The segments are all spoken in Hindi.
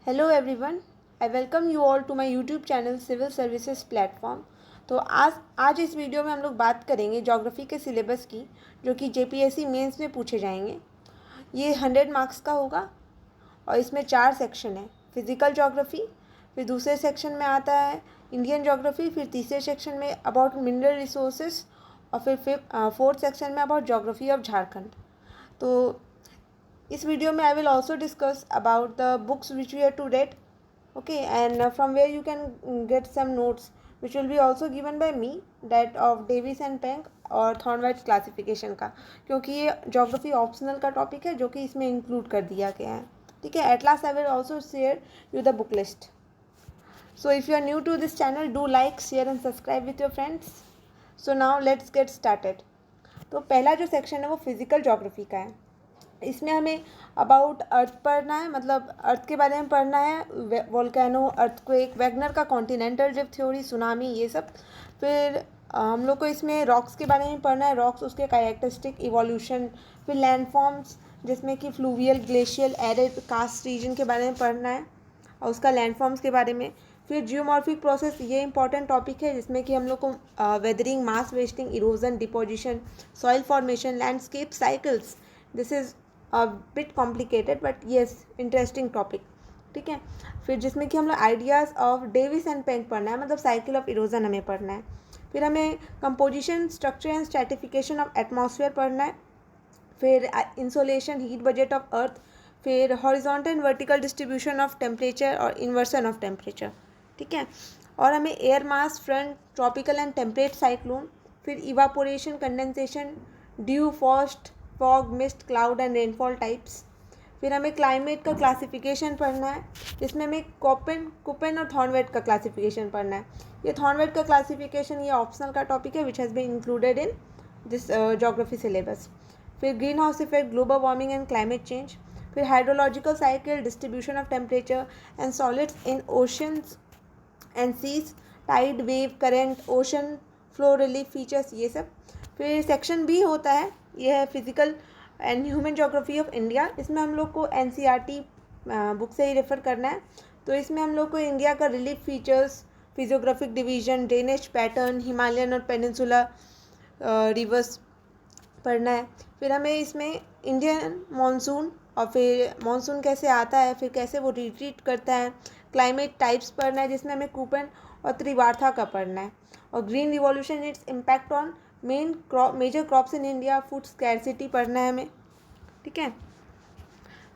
Hello everyone, I welcome you all to my YouTube channel civil services platform. तो आज इस वीडियो में हम लोग बात करेंगे ज्योग्राफी के सिलेबस की, जो कि जेपीएससी मेंस में पूछे जाएंगे। ये 100 मार्क्स का होगा और इसमें 4 सेक्शन है। फिज़िकल ज्योग्राफी, फिर दूसरे सेक्शन में आता है इंडियन ज्योग्राफी, फिर तीसरे सेक्शन में अबाउट मिनरल रिसोर्सेज और फिर फोर्थ सेक्शन में अबाउट ज्योग्राफी ऑफ झारखंड। तो इस वीडियो में I will also discuss about the books which you have to read, okay, and from where you can get some notes which will be also given by me, that of Davis and Penk और थॉर्नवाइट क्लासिफिकेशन का, क्योंकि ये ज्योग्राफी ऑप्शनल का टॉपिक है जो कि इसमें इंक्लूड कर दिया गया है। ठीक है, at last I will also share you the book list. So if you are new to this channel, do like, share and subscribe with your friends. So now let's get started. तो पहला जो सेक्शन है वो फिजिकल ज्योग्राफी का है। इसमें हमें अबाउट अर्थ पढ़ना है, मतलब अर्थ के बारे में पढ़ना है, वोल्केनो, अर्थक्वेक, वैगनर का कॉन्टिनेंटल ड्रिफ्ट थ्योरी, सुनामी, ये सब। फिर हम लोग को इसमें रॉक्स के बारे में पढ़ना है, रॉक्स, उसके कैरेक्टरिस्टिक, इवोल्यूशन। फिर लैंडफॉर्म्स, जिसमें कि fluvial, glacial, arid, karst region के बारे में पढ़ना है और उसका लैंडफॉर्म्स के बारे में। फिर जियोमॉर्फिक प्रोसेस, ये इंपॉर्टेंट टॉपिक है जिसमें कि हम लोग को weathering, mass wasting, erosion, deposition, soil formation, landscape cycles. This is bit complicated but yes interesting topic. ठीक है, फिर जिसमें कि हम लोग ideas of Davis and Penck पढ़ना है, मतलब साइकिल ऑफ इरोजन हमें पढ़ना है। फिर हमें composition, structure and stratification of atmosphere पढ़ना है। फिर insolation, heat budget of earth. फिर horizontal and vertical distribution of temperature और इन्वर्सन ऑफ टेम्परेचर। ठीक है, और हमें air mass front, tropical and temperate cyclone. फिर evaporation, condensation, dew, frost, fog, mist, cloud and rainfall types. फिर हमें क्लाइमेट का क्लासिफिकेशन पढ़ना है, जिसमें हमें कुपेन और थॉर्नवाइट का क्लासिफिकेशन पढ़ना है। ये थॉर्नवाइट का क्लासिफिकेशन ये ऑप्शनल का टॉपिक है which has been included in this geography syllabus. फिर green house effect, global warming and climate change. फिर hydrological cycle, distribution of temperature and solids in oceans and seas, tide, wave, current, ocean floor relief features, ये सब। फिर सेक्शन बी होता है, ये है physical and human geography of India. इसमें हम लोग को एनसीईआरटी बुक से ही रेफ़र करना है। तो इसमें हम लोग को इंडिया का relief features, physiographic division, drainage pattern, Himalayan और पेनिनसुला रिवर्स पढ़ना है। फिर हमें इसमें इंडियन मानसून और फिर मानसून कैसे आता है, फिर कैसे वो रिट्रीट करता है, क्लाइमेट टाइप्स पढ़ना है, जिसमें हमें कूपन और त्रिवार्था का पढ़ना है। और green revolution, its impact on major crops in India, food scarcity पढ़ना है हमें। ठीक है,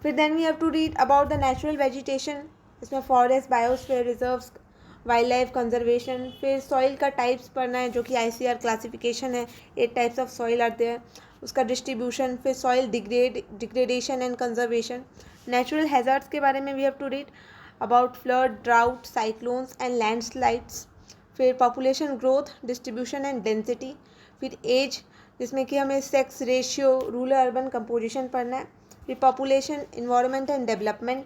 फिर then we have to read about the natural vegetation, इसमें forest, biosphere reserves, wild life conservation. फिर सॉइल का टाइप्स पढ़ना है, जो कि आईसीआर क्लासिफिकेशन है, 8 टाइप्स ऑफ सॉइल आते हैं, उसका डिस्ट्रीब्यूशन। फिर soil degradation and conservation. Natural hazards के बारे में we have to read about flood, drought, cyclones and landslides. फिर population growth, distribution and density. फिर एज, जिसमें कि हमें sex ratio, rural urban composition पढ़ना है। फिर पॉपुलेशन, इन्वायरमेंट एंड डेवलपमेंट।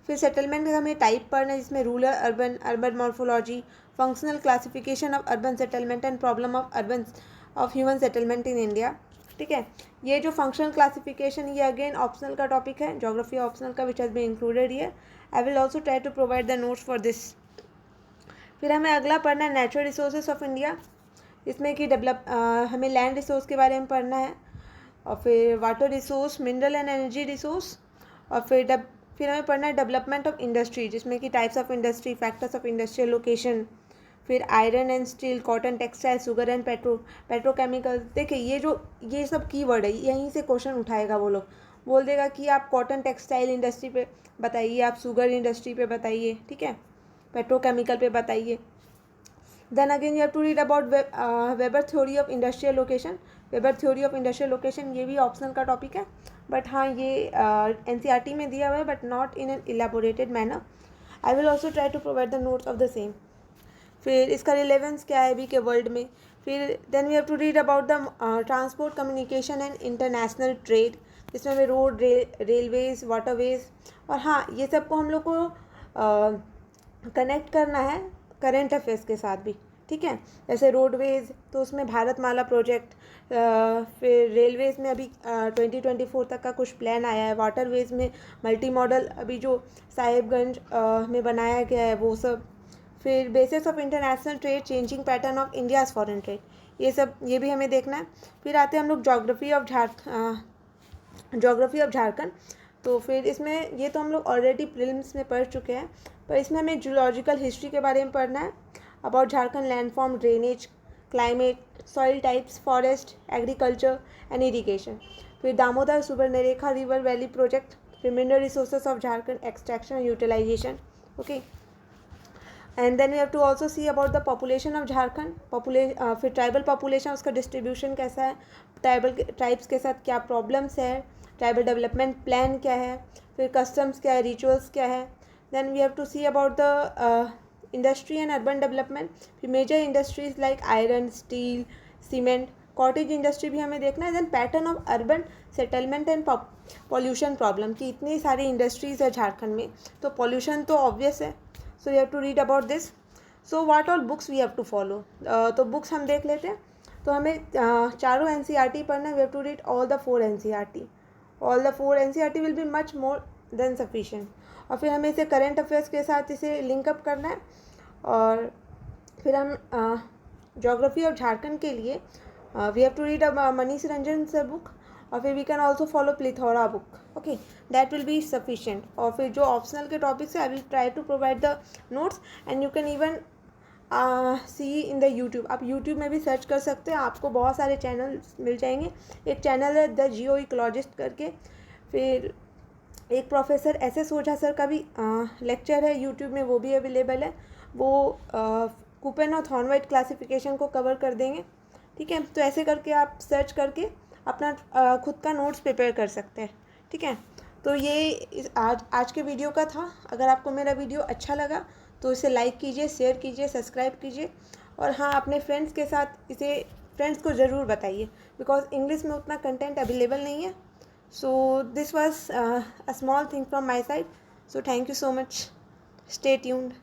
फिर सेटलमेंट का हमें टाइप पढ़ना है, जिसमें rural urban, urban morphology, functional classification of urban settlement and problem of human settlement in India. ठीक है, ये जो फंक्शनल क्लासिफिकेशन, ये अगेन ऑप्शनल का टॉपिक है, ज्योग्राफी ऑप्शनल का, which has been included here. I will also try to provide the notes for this. फिर हमें अगला पढ़ना है नेचुरल रिसोर्सेज ऑफ इंडिया, इसमें कि हमें लैंड रिसोर्स के बारे में पढ़ना है, और फिर water resource, mineral and energy resource. और फिर हमें पढ़ना है डेवलपमेंट ऑफ इंडस्ट्री, जिसमें कि types of industry, factors of industrial location. फिर iron and steel, cotton textile, sugar and petrochemicals. देखिए ये सब कीवर्ड है, यहीं से क्वेश्चन उठाएगा। वो लोग बोल देगा कि आप कॉटन टेक्सटाइल इंडस्ट्री पे बताइए, आप शुगर इंडस्ट्री पे बताइए, ठीक है, पेट्रोकेमिकल पे बताइए। Then again you have to read about Weber theory of industrial location. Weber theory of industrial location ये भी ऑप्शनल का टॉपिक है, बट हाँ ये एनसीईआरटी में दिया हुआ है, but not in an elaborated manner. I will also try to provide the notes of the same. फिर इसका रिलेवेंस क्या है अभी के वर्ल्ड में। फिर then we have to read about the transport, communication and international trade, जिसमें हमें रोड, रेलवेज, वाटरवेज, और हाँ ये सबको हम लोग को कनेक्ट करना है करेंट अफेयर्स के साथ भी। ठीक है। जैसे रोडवेज़ तो उसमें भारतमाला प्रोजेक्ट, फिर रेलवेज़ में अभी 2024 तक का कुछ प्लान आया है। वाटरवेज़ में मल्टी मॉडल अभी जो साहिबगंज में बनाया गया है वो सब। फिर basis of international trade, changing pattern of India's foreign trade, ये भी हमें देखना है। फिर आते हैं हम लोग ज्योग्राफी ऑफ झारखंड। तो फिर इसमें ये तो हम लोग ऑलरेडी प्रीलिम्स में पढ़ चुके हैं, पर इसमें हमें जूलॉजिकल हिस्ट्री के बारे में पढ़ना है, about Jharkhand landform, drainage, climate, soil types, forest, agriculture and irrigation. फिर Damodar Subarnarekha river valley project, फिर mineral resources of Jharkhand, extraction and utilization. Okay, and then we have to also see about the population of Jharkhand, फिर ट्राइबल पॉपुलेशन, उसका डिस्ट्रीब्यूशन कैसा है, ट्राइब्स के साथ क्या प्रॉब्लम्स है, ट्राइबल डेवलपमेंट प्लान क्या है, फिर कस्टम्स क्या है, रिचुअल्स क्या है। Then we have to see about the industry and urban development, फिर major industries like iron, steel, cement, cottage industry भी हमें देखना है। Then pattern of urban settlement and pollution problem, कि इतनी सारी इंडस्ट्रीज़ है झारखंड में तो पॉल्यूशन तो ऑब्वियस है। So you have to read about this. So what all books we have to follow, तो बुक्स हम देख लेते हैं। तो हमें चारों NCERT पढ़ना है। We have to read all the 4 NCERT। All the 4 NCERT will be much more than sufficient. और फिर हमें इसे करंट अफेयर्स के साथ इसे लिंकअप करना है। और फिर हम ज्योग्राफी ऑफ झारखंड के लिए we have to read Manish Ranjan sir book, और फिर we can also follow plethora book. Okay, that will be sufficient. और फिर जो ऑप्शनल के टॉपिक्स है, I will try to provide the notes, and you can even see in the YouTube. आप यूट्यूब में भी सर्च कर सकते हैं, आपको बहुत सारे चैनल मिल जाएंगे। एक चैनल है द जियो इकोलॉजिस्ट करके, फिर एक प्रोफेसर SS ओझा सर का भी लेक्चर है यूट्यूब में, वो भी अवेलेबल है। वो कूपन और थॉर्नवाइट क्लासिफिकेशन को कवर कर देंगे। ठीक है, तो ऐसे करके आप सर्च करके अपना खुद का नोट्स प्रिपेयर कर सकते हैं। ठीक है, तो ये आज के वीडियो का था। अगर आपको मेरा वीडियो अच्छा लगा तो इसे लाइक कीजिए, शेयर कीजिए, सब्सक्राइब कीजिए, और हाँ, अपने फ्रेंड्स के साथ इसे फ्रेंड्स को ज़रूर बताइए, बिकॉज इंग्लिश में उतना कंटेंट अवेलेबल नहीं है। So this was a small thing from my side. So thank you so much, stay tuned.